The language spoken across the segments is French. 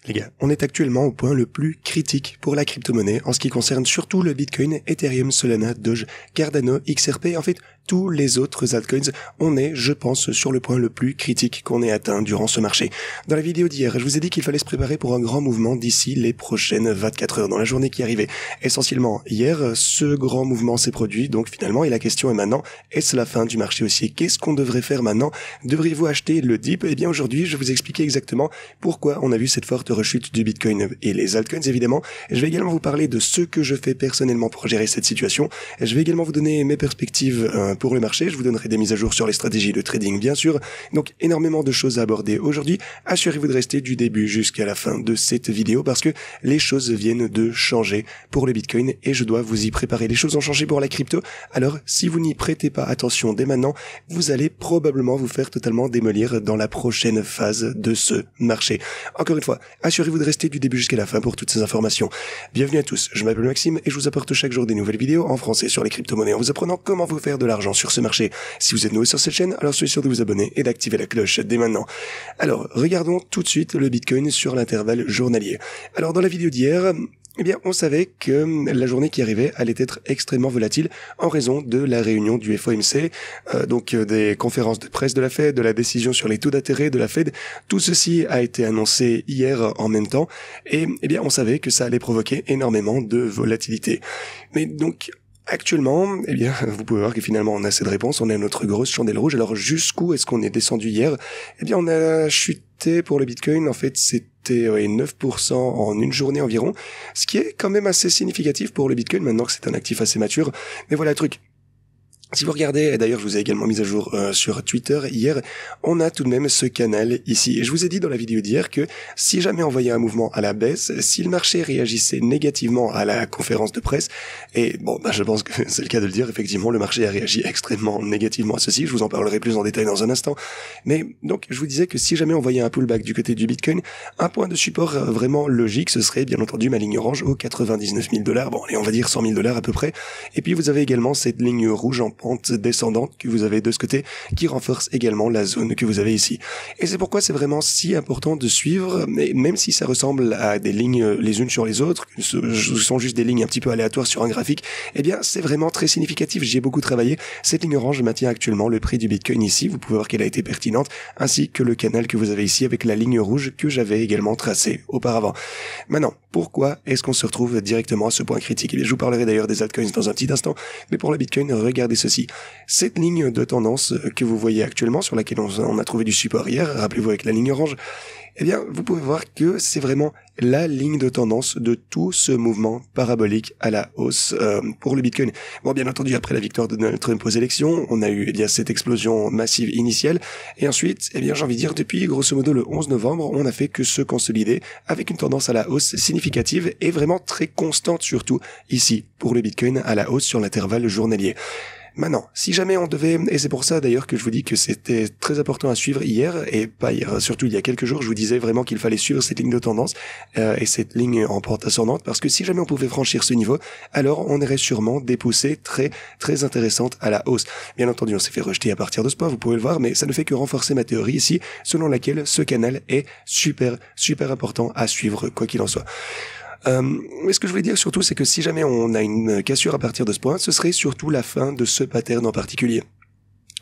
Les gars, on est actuellement au point le plus critique pour la crypto-monnaie en ce qui concerne surtout le Bitcoin, Ethereum, Solana, Doge, Cardano, XRP, en fait tous les autres altcoins. On est, je pense, sur le point le plus critique qu'on ait atteint durant ce marché. Dans la vidéo d'hier, je vous ai dit qu'il fallait se préparer pour un grand mouvement d'ici les prochaines 24 heures dans la journée qui arrivait. Essentiellement, hier, ce grand mouvement s'est produit, donc finalement, et la question est maintenant, est-ce la fin du marché haussier? Qu'est-ce qu'on devrait faire maintenant? Devriez-vous acheter le dip? Eh bien aujourd'hui, je vais vous expliquer exactement pourquoi on a vu cette forte rechute du Bitcoin et les altcoins évidemment. Je vais également vous parler de ce que je fais personnellement pour gérer cette situation. Je vais également vous donner mes perspectives pour le marché. Je vous donnerai des mises à jour sur les stratégies de trading bien sûr. Donc énormément de choses à aborder aujourd'hui. Assurez-vous de rester du début jusqu'à la fin de cette vidéo parce que les choses viennent de changer pour le Bitcoin et je dois vous y préparer. Les choses ont changé pour la crypto. Alors si vous n'y prêtez pas attention dès maintenant, vous allez probablement vous faire totalement démolir dans la prochaine phase de ce marché. Encore une fois, assurez-vous de rester du début jusqu'à la fin pour toutes ces informations. Bienvenue à tous, je m'appelle Maxime et je vous apporte chaque jour des nouvelles vidéos en français sur les crypto-monnaies en vous apprenant comment vous faire de l'argent sur ce marché. Si vous êtes nouveau sur cette chaîne, alors soyez sûr de vous abonner et d'activer la cloche dès maintenant. Alors, regardons tout de suite le Bitcoin sur l'intervalle journalier. Alors, dans la vidéo d'hier, eh bien, on savait que la journée qui arrivait allait être extrêmement volatile en raison de la réunion du FOMC, donc des conférences de presse de la Fed, de la décision sur les taux d'intérêt de la Fed. Tout ceci a été annoncé hier en même temps et eh bien, on savait que ça allait provoquer énormément de volatilité. Mais donc, actuellement, eh bien, vous pouvez voir que finalement on a cette réponse, on a notre grosse chandelle rouge. Alors jusqu'où est-ce qu'on est descendu hier? Eh bien, on a chuté pour le Bitcoin, en fait, c'était 9% en une journée environ, ce qui est quand même assez significatif pour le Bitcoin maintenant que c'est un actif assez mature. Mais voilà le truc. Si vous regardez, et d'ailleurs je vous ai également mis à jour sur Twitter hier, on a tout de même ce canal ici. Et je vous ai dit dans la vidéo d'hier que si jamais on voyait un mouvement à la baisse, si le marché réagissait négativement à la conférence de presse, et bon, je pense que c'est le cas de le dire, effectivement le marché a réagi extrêmement négativement à ceci, je vous en parlerai plus en détail dans un instant. Mais donc je vous disais que si jamais on voyait un pullback du côté du Bitcoin, un point de support vraiment logique, ce serait bien entendu ma ligne orange aux 99 000 $, bon allez on va dire 100 000 $ à peu près. Et puis vous avez également cette ligne rouge en pente descendante que vous avez de ce côté qui renforce également la zone que vous avez ici. Et c'est pourquoi c'est vraiment si important de suivre, mais même si ça ressemble à des lignes les unes sur les autres, ce sont juste des lignes un petit peu aléatoires sur un graphique, eh bien c'est vraiment très significatif, j'y ai beaucoup travaillé. Cette ligne orange maintient actuellement le prix du Bitcoin ici, vous pouvez voir qu'elle a été pertinente, ainsi que le canal que vous avez ici avec la ligne rouge que j'avais également tracée auparavant. Maintenant, pourquoi est-ce qu'on se retrouve directement à ce point critique? Eh bien, je vous parlerai d'ailleurs des altcoins dans un petit instant, mais pour le Bitcoin, regardez ceci. Cette ligne de tendance que vous voyez actuellement, sur laquelle on a trouvé du support hier, rappelez-vous avec la ligne orange, eh bien, vous pouvez voir que c'est vraiment la ligne de tendance de tout ce mouvement parabolique à la hausse pour le Bitcoin. Bon, bien entendu, après la victoire de Donald Trump aux élections, on a eu eh bien cette explosion massive initiale, et ensuite, eh bien, j'ai envie de dire, depuis grosso modo le 11 novembre, on n'a fait que se consolider avec une tendance à la hausse significative et vraiment très constante, surtout ici, pour le Bitcoin à la hausse sur l'intervalle journalier. Maintenant, si jamais on devait, et c'est pour ça d'ailleurs que je vous dis que c'était très important à suivre hier, et pas hier, surtout il y a quelques jours, je vous disais vraiment qu'il fallait suivre cette ligne de tendance et cette ligne en pente ascendante, parce que si jamais on pouvait franchir ce niveau, alors on aurait sûrement des poussées très très intéressantes à la hausse. Bien entendu, on s'est fait rejeter à partir de ce point, vous pouvez le voir, mais ça ne fait que renforcer ma théorie ici, selon laquelle ce canal est super important à suivre, quoi qu'il en soit. Mais ce que je voulais dire surtout, c'est que si jamais on a une cassure à partir de ce point, ce serait surtout la fin de ce pattern en particulier.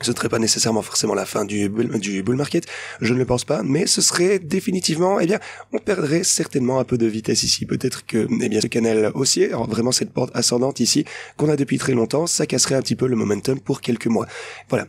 Ce ne serait pas nécessairement forcément la fin du bull market, je ne le pense pas, mais ce serait définitivement, eh bien, on perdrait certainement un peu de vitesse ici. Peut-être que, eh bien, ce canal haussier, alors vraiment cette pente ascendante ici, qu'on a depuis très longtemps, ça casserait un petit peu le momentum pour quelques mois. Voilà.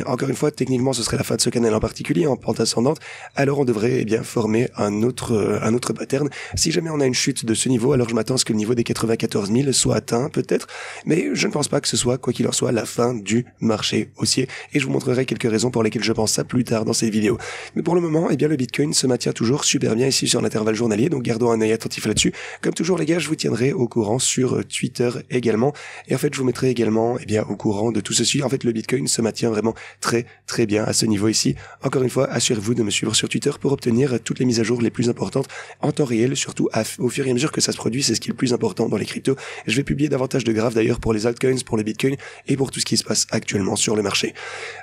Encore une fois, techniquement, ce serait la fin de ce canal en particulier, en pente ascendante, alors on devrait, eh bien, former un autre pattern. Si jamais on a une chute de ce niveau, alors je m'attends à ce que le niveau des 94 000 soit atteint, peut-être, mais je ne pense pas que ce soit, quoi qu'il en soit, la fin du marché haussier. Et je vous montrerai quelques raisons pour lesquelles je pense ça plus tard dans cette vidéo. Mais pour le moment, eh bien, le Bitcoin se maintient toujours super bien ici sur l'intervalle journalier, donc gardons un œil attentif là-dessus. Comme toujours, les gars, je vous tiendrai au courant sur Twitter également. Et en fait, je vous mettrai également, eh bien, au courant de tout ceci. En fait, le Bitcoin se maintient tient vraiment très très bien à ce niveau ici. Encore une fois, assurez-vous de me suivre sur Twitter pour obtenir toutes les mises à jour les plus importantes en temps réel, surtout au fur et à mesure que ça se produit, c'est ce qui est le plus important dans les cryptos. Je vais publier davantage de graphes d'ailleurs pour les altcoins, pour les bitcoins et pour tout ce qui se passe actuellement sur le marché.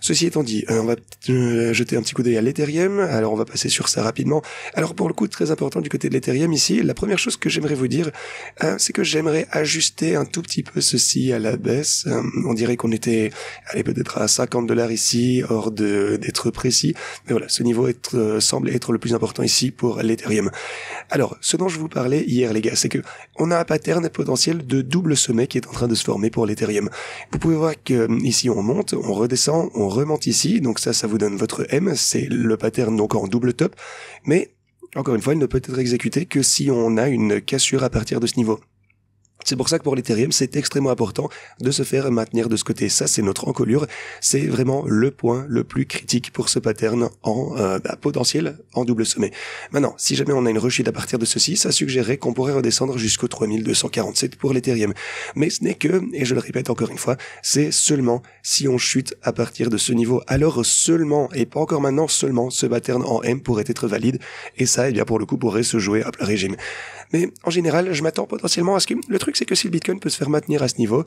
Ceci étant dit, on va jeter un petit coup d'œil à l'Ethereum. Alors on va passer sur ça rapidement. Alors pour le coup, très important du côté de l'Ethereum ici, la première chose que j'aimerais vous dire, c'est que j'aimerais ajuster un tout petit peu ceci à la baisse. On dirait qu'on était, peut-être à $50 ici, hors d'être précis. Mais voilà, ce niveau semble être le plus important ici pour l'Ethereum. Alors, ce dont je vous parlais hier, les gars, c'est que on a un pattern potentiel de double sommet qui est en train de se former pour l'Ethereum. Vous pouvez voir que ici on monte, on redescend, on remonte ici, donc ça vous donne votre M, c'est le pattern donc en double top, mais encore une fois, il ne peut être exécuté que si on a une cassure à partir de ce niveau. C'est pour ça que pour l'Ethereum, c'est extrêmement important de se faire maintenir de ce côté. Ça, c'est notre encolure. C'est vraiment le point le plus critique pour ce pattern en potentiel en double sommet. Maintenant, si jamais on a une rechute à partir de ceci, ça suggérerait qu'on pourrait redescendre jusqu'au 3247 pour l'Ethereum. Mais ce n'est que, et je le répète encore une fois, c'est seulement si on chute à partir de ce niveau. Alors seulement, et pas encore maintenant, seulement ce pattern en M pourrait être valide. Et ça, eh bien pour le coup, pourrait se jouer à plein régime. Mais en général, je m'attends potentiellement à ce que... Le truc, c'est que si le Bitcoin peut se faire maintenir à ce niveau,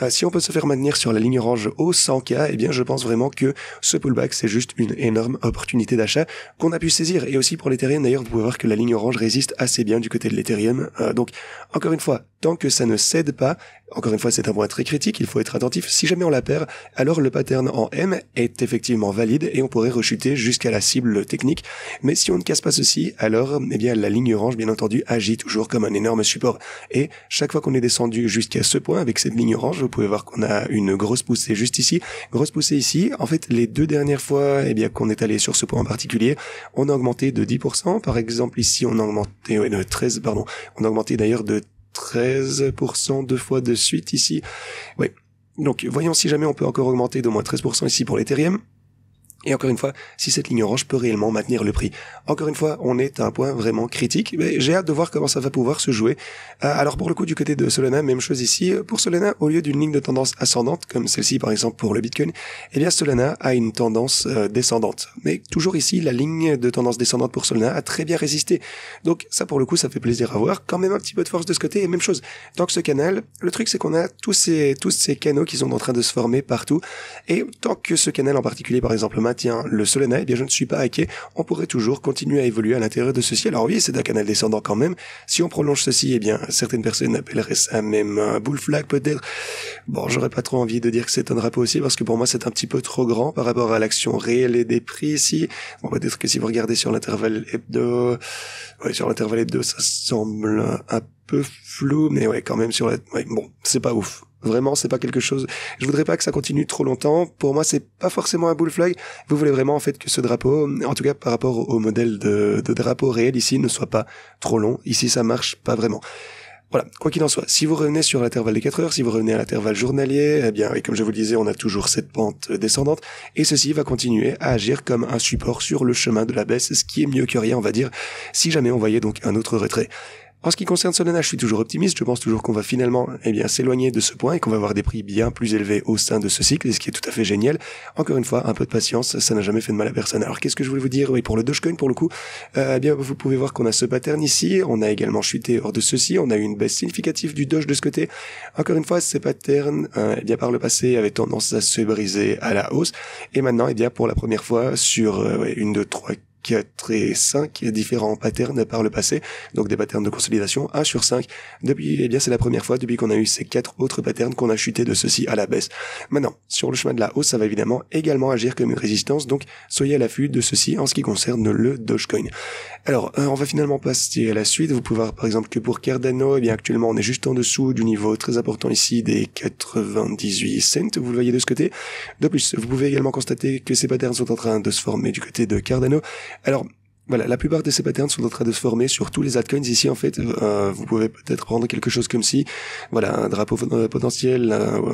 si on peut se faire maintenir sur la ligne orange au 100K, eh bien je pense vraiment que ce pullback, c'est juste une énorme opportunité d'achat qu'on a pu saisir. Et aussi pour l'Ethereum, d'ailleurs, vous pouvez voir que la ligne orange résiste assez bien du côté de l'Ethereum. Donc, encore une fois, tant que ça ne cède pas, encore une fois, c'est un point très critique, il faut être attentif. Si jamais on la perd, alors le pattern en M est effectivement valide et on pourrait rechuter jusqu'à la cible technique. Mais si on ne casse pas ceci, alors, eh bien, la ligne orange, bien entendu, agit toujours comme un énorme support. Et chaque fois qu'on est descendu jusqu'à ce point avec cette ligne orange, vous pouvez voir qu'on a une grosse poussée juste ici, grosse poussée ici. En fait, les deux dernières fois, eh bien, qu'on est allé sur ce point en particulier, on a augmenté de 10%. Par exemple, ici, on a augmenté, de 13, pardon. On a augmenté d'ailleurs de 13% deux fois de suite ici. Oui. Donc, voyons si jamais on peut encore augmenter d'au moins 13% ici pour l'Ethereum. Et encore une fois, si cette ligne orange peut réellement maintenir le prix. Encore une fois, on est à un point vraiment critique, mais j'ai hâte de voir comment ça va pouvoir se jouer. Alors pour le coup, du côté de Solana, même chose ici. Pour Solana, au lieu d'une ligne de tendance ascendante, comme celle-ci par exemple pour le Bitcoin, eh bien Solana a une tendance descendante. Mais toujours ici, la ligne de tendance descendante pour Solana a très bien résisté. Donc ça pour le coup, ça fait plaisir à voir. Quand même un petit peu de force de ce côté, et même chose. Tant que ce canal, le truc c'est qu'on a tous ces canaux qui sont en train de se former partout, et tant que ce canal en particulier, par exemple, maintient le Solana, eh bien je ne suis pas inquiet, on pourrait toujours continuer à évoluer à l'intérieur de ceci. Alors oui, c'est un canal descendant quand même. Si on prolonge ceci, eh bien certaines personnes appelleraient ça même un bull flag peut-être. Bon, j'aurais pas trop envie de dire que c'est un drapeau aussi, parce que pour moi c'est un petit peu trop grand par rapport à l'action réelle et des prix ici. Bon, peut-être que si vous regardez sur l'intervalle hebdo, ça semble un peu flou, mais ouais, quand même bon, c'est pas ouf. Vraiment, c'est pas quelque chose... Je voudrais pas que ça continue trop longtemps. Pour moi, c'est pas forcément un bull flag. Vous voulez vraiment, en fait, que ce drapeau, en tout cas par rapport au modèle de drapeau réel ici, ne soit pas trop long. Ici, ça marche pas vraiment. Voilà, quoi qu'il en soit, si vous revenez sur l'intervalle de 4 heures, si vous revenez à l'intervalle journalier, eh bien, et comme je vous le disais, on a toujours cette pente descendante, et ceci va continuer à agir comme un support sur le chemin de la baisse, ce qui est mieux que rien, on va dire, si jamais on voyait donc un autre retrait. En ce qui concerne Solana, je suis toujours optimiste, je pense toujours qu'on va finalement s'éloigner de ce point et qu'on va avoir des prix bien plus élevés au sein de ce cycle, ce qui est tout à fait génial. Encore une fois, un peu de patience, ça n'a jamais fait de mal à personne. Alors qu'est-ce que je voulais vous dire? Oui, pour le Dogecoin, pour le coup, bien vous pouvez voir qu'on a ce pattern ici, on a également chuté hors de ceci, on a eu une baisse significative du Doge de ce côté. Encore une fois, ces patterns, bien par le passé, avaient tendance à se briser à la hausse, et maintenant, bien pour la première fois sur 1, 2, 3, 4 et 5 différents patterns par le passé, donc des patterns de consolidation 1 sur 5. Depuis, c'est la première fois depuis qu'on a eu ces 4 autres patterns qu'on a chuté de ceci à la baisse. Maintenant, sur le chemin de la hausse, ça va évidemment également agir comme une résistance, donc soyez à l'affût de ceci en ce qui concerne le Dogecoin. Alors, on va finalement passer à la suite. Vous pouvez voir par exemple que pour Cardano, actuellement on est juste en dessous du niveau très important ici des 98 cents, vous le voyez de ce côté. De plus, vous pouvez également constater que ces patterns sont en train de se former du côté de Cardano. Alors, Voilà, la plupart de ces patterns sont en train de se former sur tous les altcoins. Ici, en fait, vous pouvez peut-être prendre quelque chose comme si, voilà, un drapeau potentiel,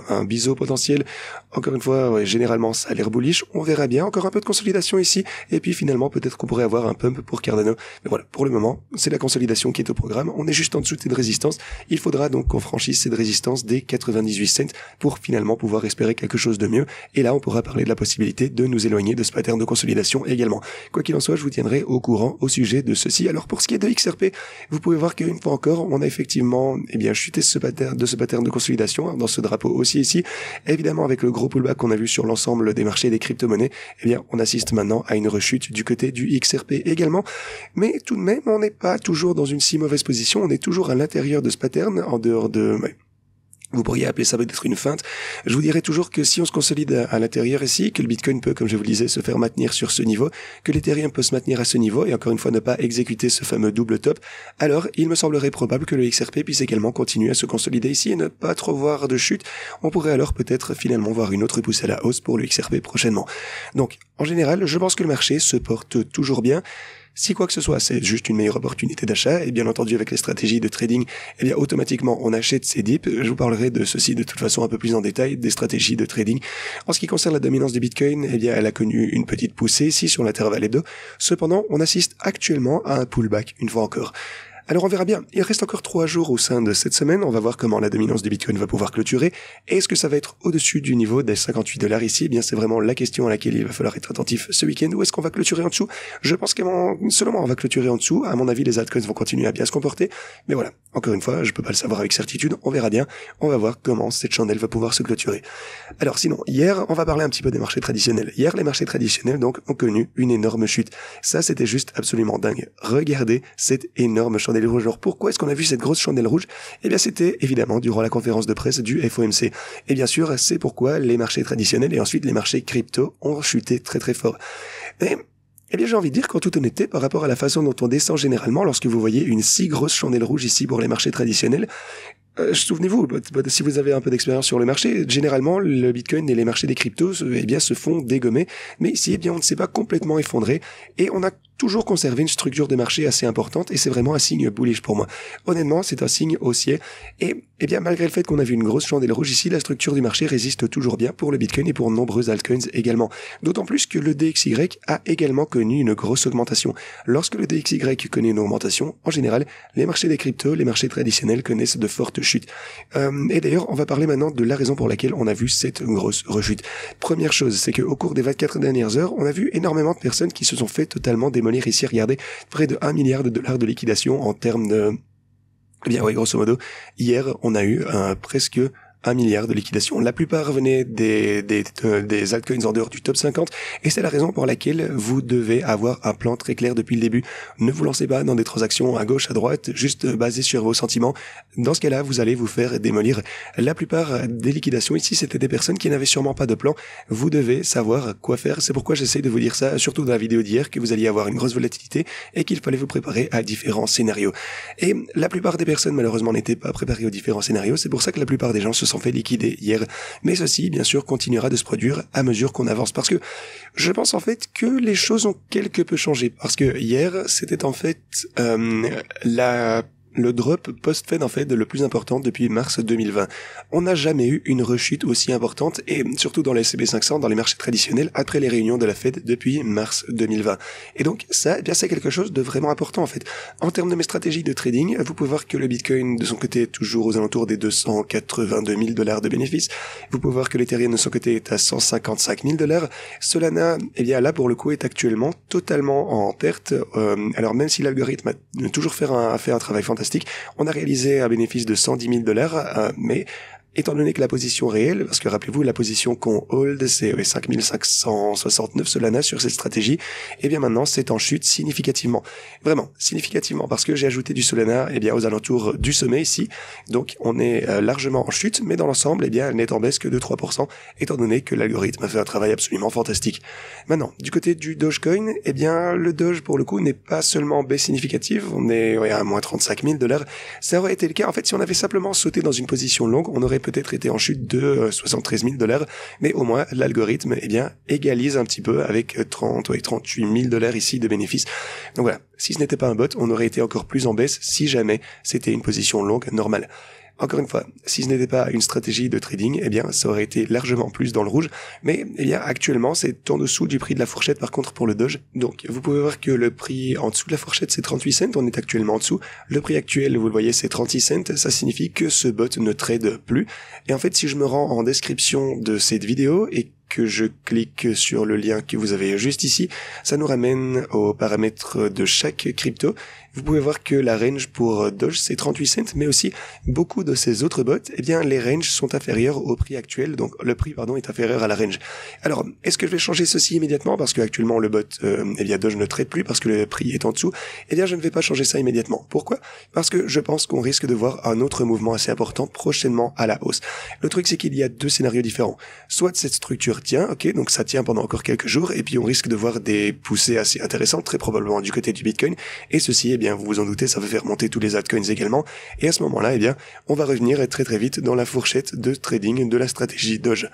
un biseau potentiel. Encore une fois, ouais, généralement, ça a l'air bullish. On verra bien. Encore un peu de consolidation ici. Et puis, finalement, peut-être qu'on pourrait avoir un pump pour Cardano. Mais voilà, pour le moment, c'est la consolidation qui est au programme. On est juste en dessous de cette résistance. Il faudra donc qu'on franchisse cette résistance des 98 cents pour finalement pouvoir espérer quelque chose de mieux. Et là, on pourra parler de la possibilité de nous éloigner de ce pattern de consolidation également. Quoi qu'il en soit, je vous tiendrai au courant au sujet de ceci. Alors pour ce qui est de XRP, vous pouvez voir qu'une fois encore, on a effectivement chuté ce pattern de consolidation dans ce drapeau aussi ici. Évidemment, avec le gros pullback qu'on a vu sur l'ensemble des marchés des crypto-monnaies, on assiste maintenant à une rechute du côté du XRP également. Mais tout de même, on n'est pas toujours dans une si mauvaise position. On est toujours à l'intérieur de ce pattern, en dehors de... Vous pourriez appeler ça peut-être une feinte. Je vous dirais toujours que si on se consolide à l'intérieur ici, que le Bitcoin peut, comme je vous le disais, se faire maintenir sur ce niveau, que l'Ethereum peut se maintenir à ce niveau, et encore une fois ne pas exécuter ce fameux double top, alors il me semblerait probable que le XRP puisse également continuer à se consolider ici et ne pas trop voir de chute. On pourrait alors peut-être finalement voir une autre poussée à la hausse pour le XRP prochainement. Donc, en général, je pense que le marché se porte toujours bien. Si quoi que ce soit, c'est juste une meilleure opportunité d'achat, et bien entendu avec les stratégies de trading, automatiquement on achète ces dips. Je vous parlerai de ceci de toute façon un peu plus en détail, des stratégies de trading. En ce qui concerne la dominance du Bitcoin, elle a connu une petite poussée ici sur l'intervalle Edo. Cependant, on assiste actuellement à un pullback, une fois encore. Alors on verra bien, il reste encore 3 jours au sein de cette semaine, on va voir comment la dominance du Bitcoin va pouvoir clôturer. Est-ce que ça va être au-dessus du niveau des 58 $ ici? Eh bien c'est vraiment la question à laquelle il va falloir être attentif ce week-end. Ou est-ce qu'on va clôturer en dessous? Je pense seulement on va clôturer en dessous. À mon avis, les altcoins vont continuer à bien se comporter. Mais voilà, encore une fois, je peux pas le savoir avec certitude, on verra bien. On va voir comment cette chandelle va pouvoir se clôturer. Alors sinon, hier, on va parler un petit peu des marchés traditionnels. Hier, les marchés traditionnels donc ont connu une énorme chute. Ça, c'était juste absolument dingue. Regardez cette énorme chandelle rouge. Alors pourquoi est-ce qu'on a vu cette grosse chandelle rouge? Eh bien c'était évidemment durant la conférence de presse du FOMC. Et bien sûr, c'est pourquoi les marchés traditionnels et ensuite les marchés crypto ont chuté très très fort. Eh bien, j'ai envie de dire qu'en toute honnêteté, par rapport à la façon dont on descend généralement, lorsque vous voyez une si grosse chandelle rouge ici pour les marchés traditionnels, souvenez-vous, si vous avez un peu d'expérience sur le marché, généralement, le Bitcoin et les marchés des cryptos, se font dégommer. Mais ici, on ne s'est pas complètement effondré et on a toujours conservé une structure de marché assez importante et c'est vraiment un signe bullish pour moi. Honnêtement, c'est un signe haussier et malgré le fait qu'on a vu une grosse chandelle rouge ici, la structure du marché résiste toujours bien pour le Bitcoin et pour nombreux altcoins également. D'autant plus que le DXY a également connu une grosse augmentation. Lorsque le DXY connaît une augmentation, en général, les marchés des cryptos, les marchés traditionnels connaissent de fortes chutes. Et d'ailleurs, on va parler maintenant de la raison pour laquelle on a vu cette grosse rechute. Première chose, c'est qu'au cours des 24 dernières heures, on a vu énormément de personnes qui se sont fait totalement démolir ici. Regardez, près de 1 milliard $ de liquidation en termes de... grosso modo, hier, on a eu presque 1 milliard de liquidation. La plupart venaient des altcoins en dehors du top 50 et c'est la raison pour laquelle vous devez avoir un plan très clair depuis le début. Ne vous lancez pas dans des transactions à gauche, à droite, juste basées sur vos sentiments. Dans ce cas-là, vous allez vous faire démolir. La plupart des liquidations ici, c'était des personnes qui n'avaient sûrement pas de plan. Vous devez savoir quoi faire. C'est pourquoi j'essaie de vous dire ça, surtout dans la vidéo d'hier, que vous alliez avoir une grosse volatilité et qu'il fallait vous préparer à différents scénarios. Et la plupart des personnes, malheureusement, n'étaient pas préparées aux différents scénarios. C'est pour ça que la plupart des gens se sont fait liquider hier. Mais ceci, bien sûr, continuera de se produire à mesure qu'on avance. Parce que je pense en fait que les choses ont quelque peu changé. Parce que hier, c'était en fait le drop post-Fed en fait le plus important depuis mars 2020. On n'a jamais eu une rechute aussi importante et surtout dans les S&P 500, dans les marchés traditionnels, après les réunions de la Fed depuis mars 2020. Et donc ça, c'est quelque chose de vraiment important en fait. En termes de mes stratégies de trading, vous pouvez voir que le Bitcoin de son côté est toujours aux alentours des 282 000 $ de bénéfices. Vous pouvez voir que l'Ethereum de son côté est à 155 000 $. Solana, là pour le coup est actuellement totalement en perte. Alors même si l'algorithme a toujours fait un travail fantastique, on a réalisé un bénéfice de 110 000 $, mais étant donné que la position réelle, parce que rappelez-vous, la position qu'on hold, c'est 5569 Solana sur cette stratégie, et bien maintenant, c'est en chute significativement. Vraiment, significativement, parce que j'ai ajouté du Solana, aux alentours du sommet ici. Donc, on est largement en chute, mais dans l'ensemble, elle n'est en baisse que de 3%, étant donné que l'algorithme a fait un travail absolument fantastique. Maintenant, du côté du Dogecoin, le Doge, pour le coup, n'est pas seulement en baisse significative, on est à moins 35 000 $. Ça aurait été le cas, en fait, si on avait simplement sauté dans une position longue, on aurait peut-être été en chute de 73 000 $, mais au moins l'algorithme égalise un petit peu avec 38 000 $ ici de bénéfices. Donc voilà, si ce n'était pas un bot, on aurait été encore plus en baisse si jamais c'était une position longue normale. Encore une fois, si ce n'était pas une stratégie de trading, ça aurait été largement plus dans le rouge. Mais, actuellement, c'est en dessous du prix de la fourchette, par contre, pour le Doge. Donc, vous pouvez voir que le prix en dessous de la fourchette, c'est 38 cents. On est actuellement en dessous. Le prix actuel, vous le voyez, c'est 36 cents. Ça signifie que ce bot ne trade plus. Et en fait, si je me rends en description de cette vidéo et que je clique sur le lien que vous avez juste ici, ça nous ramène aux paramètres de chaque crypto. Vous pouvez voir que la range pour Doge, c'est 38 cents, mais aussi beaucoup de ces autres bots, les ranges sont inférieures au prix actuel, donc le prix, est inférieur à la range. Alors, est-ce que je vais changer ceci immédiatement parce que actuellement le bot, Doge ne trade plus parce que le prix est en dessous? Je ne vais pas changer ça immédiatement. Pourquoi? Parce que je pense qu'on risque de voir un autre mouvement assez important prochainement à la hausse. Le truc, c'est qu'il y a deux scénarios différents. Soit cette structure tient, ok, donc ça tient pendant encore quelques jours, et puis on risque de voir des poussées assez intéressantes, très probablement du côté du Bitcoin, et ceci, vous vous en doutez, ça va faire monter tous les altcoins également, et à ce moment-là, on va revenir très très vite dans la fourchette de trading de la stratégie Doge.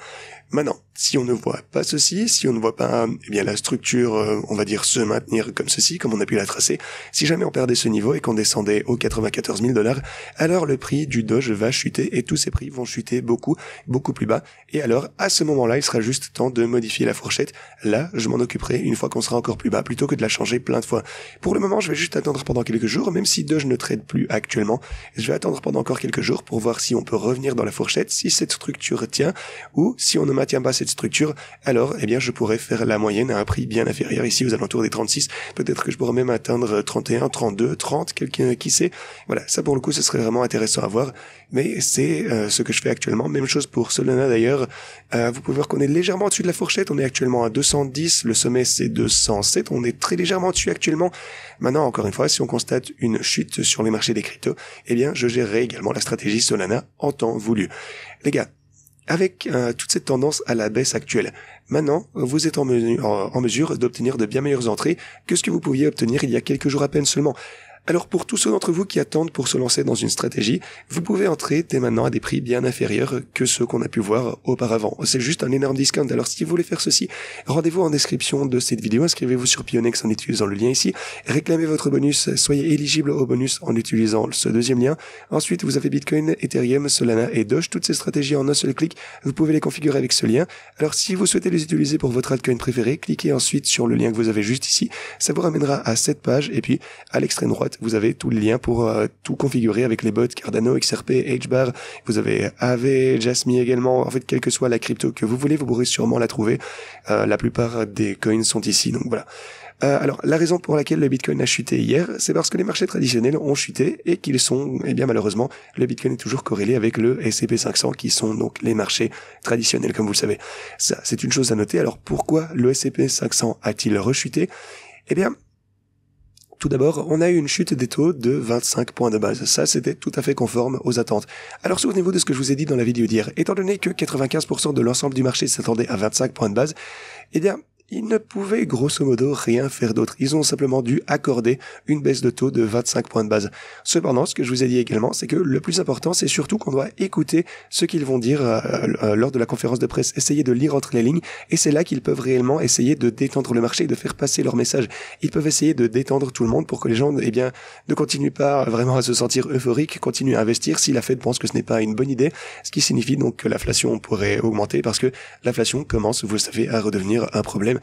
Maintenant, si on ne voit pas ceci, si on ne voit pas la structure, on va dire, se maintenir comme ceci, comme on a pu la tracer, si jamais on perdait ce niveau et qu'on descendait aux 94 000 $, alors le prix du Doge va chuter et tous ces prix vont chuter beaucoup, beaucoup plus bas. Et alors, à ce moment-là, il sera juste temps de modifier la fourchette. Là, je m'en occuperai une fois qu'on sera encore plus bas, plutôt que de la changer plein de fois. Pour le moment, je vais juste attendre pendant quelques jours, même si Doge ne trade plus actuellement. Je vais attendre pendant encore quelques jours pour voir si on peut revenir dans la fourchette, si cette structure tient, ou si on ne maintient pas cette structure, alors je pourrais faire la moyenne à un prix bien inférieur ici aux alentours des 36. Peut-être que je pourrais même atteindre 31, 32, 30, quelqu'un qui sait. Voilà, ça pour le coup ce serait vraiment intéressant à voir, mais c'est ce que je fais actuellement. Même chose pour Solana d'ailleurs. Vous pouvez voir qu'on est légèrement au-dessus de la fourchette, on est actuellement à 210, le sommet c'est 207, on est très légèrement au-dessus actuellement. Maintenant, encore une fois, si on constate une chute sur les marchés des cryptos, je gérerai également la stratégie Solana en temps voulu. Les gars, avec toute cette tendance à la baisse actuelle, maintenant, vous êtes en mesure d'obtenir de bien meilleures entrées que ce que vous pouviez obtenir il y a quelques jours à peine seulement. Alors pour tous ceux d'entre vous qui attendent pour se lancer dans une stratégie, vous pouvez entrer dès maintenant à des prix bien inférieurs que ceux qu'on a pu voir auparavant. C'est juste un énorme discount. Alors si vous voulez faire ceci, rendez-vous en description de cette vidéo, inscrivez-vous sur Pionex en utilisant le lien ici, réclamez votre bonus, soyez éligible au bonus en utilisant ce deuxième lien. Ensuite, vous avez Bitcoin, Ethereum, Solana et Doge, toutes ces stratégies en un seul clic. Vous pouvez les configurer avec ce lien. Alors si vous souhaitez les utiliser pour votre altcoin préféré, cliquez ensuite sur le lien que vous avez juste ici. Ça vous ramènera à cette page et puis à l'extrême droite, vous avez tous les liens pour tout configurer avec les bots Cardano, XRP, HBAR. Vous avez Aave, Jasmy également. En fait, quelle que soit la crypto que vous voulez, vous pourrez sûrement la trouver. La plupart des coins sont ici, donc voilà. Alors, la raison pour laquelle le Bitcoin a chuté hier, c'est parce que les marchés traditionnels ont chuté et qu'ils sont, malheureusement, le Bitcoin est toujours corrélé avec le S&P 500 qui sont donc les marchés traditionnels, comme vous le savez. Ça, c'est une chose à noter. Alors, pourquoi le S&P 500 a-t-il rechuté? Tout d'abord, on a eu une chute des taux de 25 points de base. Ça, c'était tout à fait conforme aux attentes. Alors, souvenez-vous de ce que je vous ai dit dans la vidéo d'hier. Étant donné que 95% de l'ensemble du marché s'attendait à 25 points de base, ils ne pouvaient grosso modo rien faire d'autre. Ils ont simplement dû accorder une baisse de taux de 25 points de base. Cependant, ce que je vous ai dit également, c'est que le plus important, c'est surtout qu'on doit écouter ce qu'ils vont dire lors de la conférence de presse, essayer de lire entre les lignes, et c'est là qu'ils peuvent réellement essayer de détendre le marché et de faire passer leur message. Ils peuvent essayer de détendre tout le monde pour que les gens ne continuent pas vraiment à se sentir euphoriques, continuent à investir si la Fed pense que ce n'est pas une bonne idée, ce qui signifie donc que l'inflation pourrait augmenter parce que l'inflation commence, vous le savez, à redevenir un problème.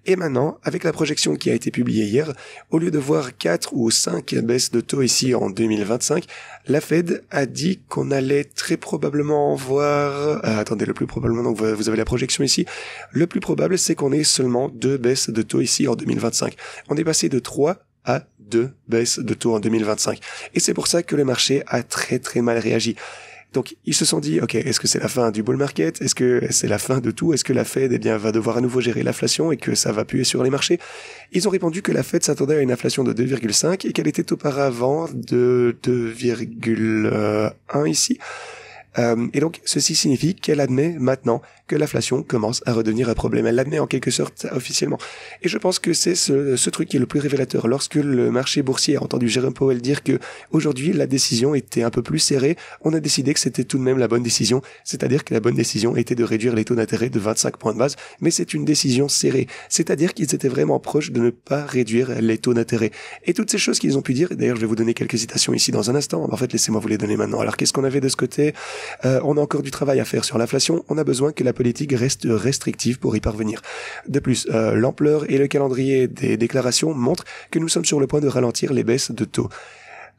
Et maintenant, avec la projection qui a été publiée hier, au lieu de voir 4 ou 5 baisses de taux ici en 2025, la Fed a dit qu'on allait très probablement voir... attendez, le plus probablement, donc vous avez la projection ici. Le plus probable, c'est qu'on ait seulement 2 baisses de taux ici en 2025. On est passé de 3 à 2 baisses de taux en 2025. Et c'est pour ça que le marché a très très mal réagi. Donc, ils se sont dit, ok, est-ce que c'est la fin du bull market? Est-ce que c'est la fin de tout? Est-ce que la Fed, va devoir à nouveau gérer l'inflation et que ça va puer sur les marchés? Ils ont répondu que la Fed s'attendait à une inflation de 2,5 et qu'elle était auparavant de 2,1 ici. Et donc, ceci signifie qu'elle admet maintenant que l'inflation commence à redevenir un problème. Elle l'admet en quelque sorte officiellement. Et je pense que c'est ce truc qui est le plus révélateur. Lorsque le marché boursier a entendu Jérôme Powell dire que aujourd'hui la décision était un peu plus serrée, on a décidé que c'était tout de même la bonne décision. C'est-à-dire que la bonne décision était de réduire les taux d'intérêt de 25 points de base, mais c'est une décision serrée. C'est-à-dire qu'ils étaient vraiment proches de ne pas réduire les taux d'intérêt. Et toutes ces choses qu'ils ont pu dire, et d'ailleurs je vais vous donner quelques citations ici dans un instant, en fait laissez-moi vous les donner maintenant. Alors qu'est-ce qu'on avait de ce côté? On a encore du travail à faire sur l'inflation, on a besoin que la politique reste restrictive pour y parvenir. De plus, l'ampleur et le calendrier des déclarations montrent que nous sommes sur le point de ralentir les baisses de taux.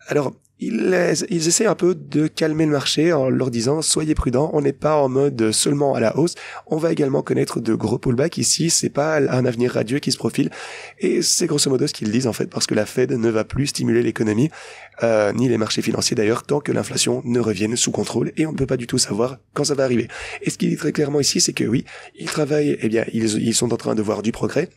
Alors, ils essaient un peu de calmer le marché en leur disant « Soyez prudents, on n'est pas en mode seulement à la hausse, on va également connaître de gros pullbacks ici, c'est pas un avenir radieux qui se profile. » Et c'est grosso modo ce qu'ils disent en fait, parce que la Fed ne va plus stimuler l'économie, ni les marchés financiers d'ailleurs, tant que l'inflation ne revienne sous contrôle, et on ne peut pas du tout savoir quand ça va arriver. Et ce qu'il dit très clairement ici, c'est que oui, ils travaillent, eh bien, ils sont en train de voir du progrès,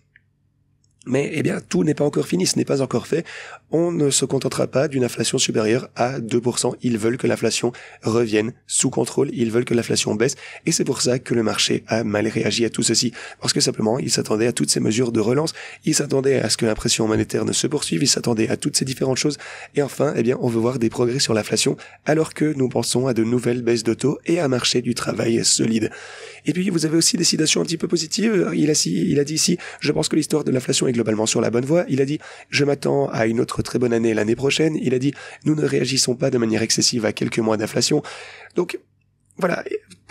mais, eh bien, tout n'est pas encore fini, ce n'est pas encore fait. On ne se contentera pas d'une inflation supérieure à 2%. Ils veulent que l'inflation revienne sous contrôle, ils veulent que l'inflation baisse, et c'est pour ça que le marché a mal réagi à tout ceci. Parce que simplement, ils s'attendaient à toutes ces mesures de relance, ils s'attendaient à ce que l'impression monétaire ne se poursuive, ils s'attendaient à toutes ces différentes choses, et enfin, eh bien, on veut voir des progrès sur l'inflation, alors que nous pensons à de nouvelles baisses de taux et à un marché du travail solide. Et puis, vous avez aussi des citations un petit peu positives. Il a dit ici, je pense que l'histoire de l'inflation est globalement sur la bonne voie. Il a dit, je m'attends à une autre très bonne année l'année prochaine. Il a dit, nous ne réagissons pas de manière excessive à quelques mois d'inflation. Donc, voilà,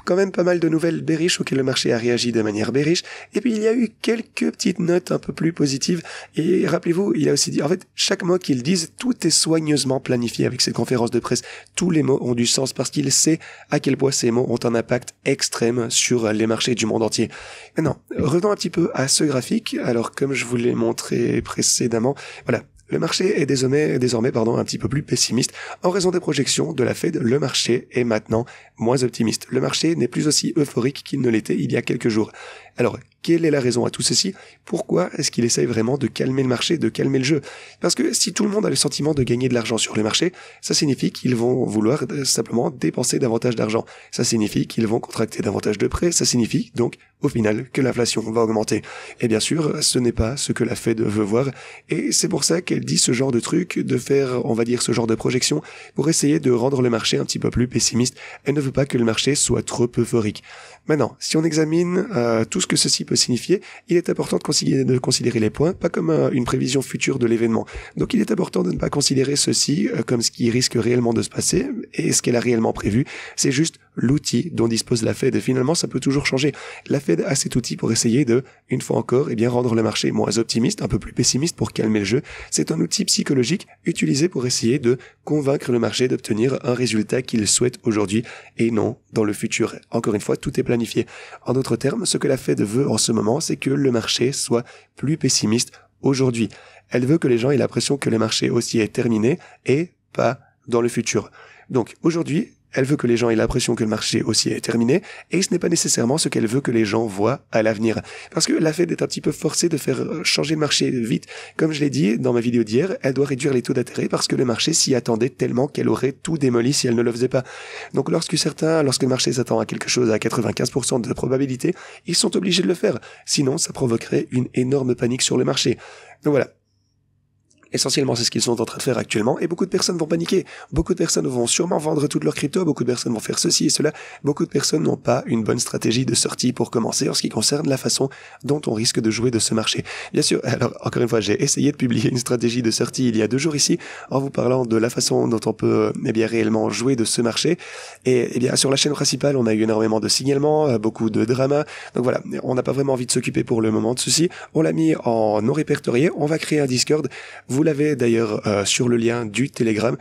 quand même pas mal de nouvelles bearish auxquelles le marché a réagi de manière bearish. Et puis il y a eu quelques petites notes un peu plus positives. Et rappelez-vous, il a aussi dit, en fait, chaque mot qu'ils disent, tout est soigneusement planifié avec cette conférence de presse. Tous les mots ont du sens parce qu'il sait à quel point ces mots ont un impact extrême sur les marchés du monde entier. Maintenant, revenons un petit peu à ce graphique. Alors, comme je vous l'ai montré précédemment, voilà. Le marché est désormais un petit peu plus pessimiste. En raison des projections de la Fed, le marché est maintenant moins optimiste. Le marché n'est plus aussi euphorique qu'il ne l'était il y a quelques jours. Alors, quelle est la raison à tout ceci? Pourquoi est-ce qu'il essaye vraiment de calmer le marché, de calmer le jeu? Parce que si tout le monde a le sentiment de gagner de l'argent sur le marché, ça signifie qu'ils vont vouloir simplement dépenser davantage d'argent. Ça signifie qu'ils vont contracter davantage de prêts. Ça signifie donc, au final, que l'inflation va augmenter. Et bien sûr, ce n'est pas ce que la Fed veut voir. Et c'est pour ça qu'elle dit ce genre de truc, de faire, on va dire, ce genre de projection, pour essayer de rendre le marché un petit peu plus pessimiste. Elle ne veut pas que le marché soit trop euphorique. Maintenant, si on examine tout ce que ceci peut signifier, il est important de considérer les points, pas comme une prévision future de l'événement. Donc il est important de ne pas considérer ceci comme ce qui risque réellement de se passer, et ce qu'elle a réellement prévu, c'est juste l'outil dont dispose la Fed. Et finalement, ça peut toujours changer. La Fed a cet outil pour essayer de, une fois encore, eh bien, rendre le marché moins optimiste, un peu plus pessimiste pour calmer le jeu. C'est un outil psychologique utilisé pour essayer de convaincre le marché d'obtenir un résultat qu'il souhaite aujourd'hui et non dans le futur. Encore une fois, tout est planifié. En d'autres termes, ce que la Fed veut en ce moment, c'est que le marché soit plus pessimiste aujourd'hui. Elle veut que les gens aient l'impression que le marché haussier est terminé et pas dans le futur. Donc, aujourd'hui, elle veut que les gens aient l'impression que le marché haussier est terminé, et ce n'est pas nécessairement ce qu'elle veut que les gens voient à l'avenir. Parce que la Fed est un petit peu forcée de faire changer le marché vite. Comme je l'ai dit dans ma vidéo d'hier, elle doit réduire les taux d'intérêt parce que le marché s'y attendait tellement qu'elle aurait tout démoli si elle ne le faisait pas. Donc lorsque le marché s'attend à quelque chose à 95% de probabilité, ils sont obligés de le faire. Sinon, ça provoquerait une énorme panique sur le marché. Donc voilà. Essentiellement, c'est ce qu'ils sont en train de faire actuellement, et beaucoup de personnes vont paniquer. Beaucoup de personnes vont sûrement vendre toutes leurs cryptos, beaucoup de personnes vont faire ceci et cela. Beaucoup de personnes n'ont pas une bonne stratégie de sortie pour commencer en ce qui concerne la façon dont on risque de jouer de ce marché. Bien sûr, alors, encore une fois, j'ai essayé de publier une stratégie de sortie il y a 2 jours ici, en vous parlant de la façon dont on peut, eh bien, réellement jouer de ce marché. Et, eh bien, sur la chaîne principale, on a eu énormément de signalements, beaucoup de drama. Donc voilà, on n'a pas vraiment envie de s'occuper pour le moment de ceci. On l'a mis en non répertorié. On va créer un Discord. Vous l'avez d'ailleurs sur le lien du Telegram.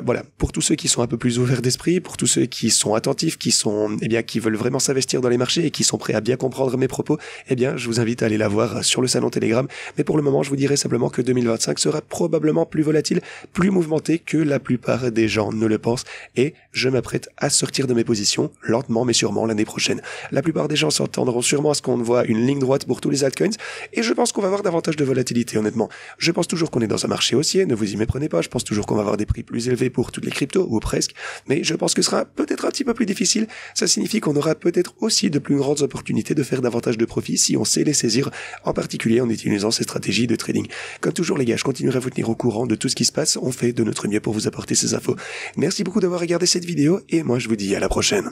Voilà, pour tous ceux qui sont un peu plus ouverts d'esprit, pour tous ceux qui sont attentifs, qui veulent vraiment s'investir dans les marchés et qui sont prêts à bien comprendre mes propos, eh bien, je vous invite à aller la voir sur le salon Telegram. Mais pour le moment, je vous dirais simplement que 2025 sera probablement plus volatile, plus mouvementé que la plupart des gens ne le pensent, et je m'apprête à sortir de mes positions lentement mais sûrement l'année prochaine. La plupart des gens s'entendront sûrement à ce qu'on voit une ligne droite pour tous les altcoins, et je pense qu'on va avoir davantage de volatilité, honnêtement. Je pense toujours qu'on est dans un marché haussier, ne vous y méprenez pas, je pense toujours qu'on va avoir des prix plus élevés élevé pour toutes les cryptos, ou presque, mais je pense que ce sera peut-être un petit peu plus difficile. Ça signifie qu'on aura peut-être aussi de plus grandes opportunités de faire davantage de profits si on sait les saisir, en particulier en utilisant ces stratégies de trading. Comme toujours les gars, je continuerai à vous tenir au courant de tout ce qui se passe, on fait de notre mieux pour vous apporter ces infos. Merci beaucoup d'avoir regardé cette vidéo, et moi je vous dis à la prochaine.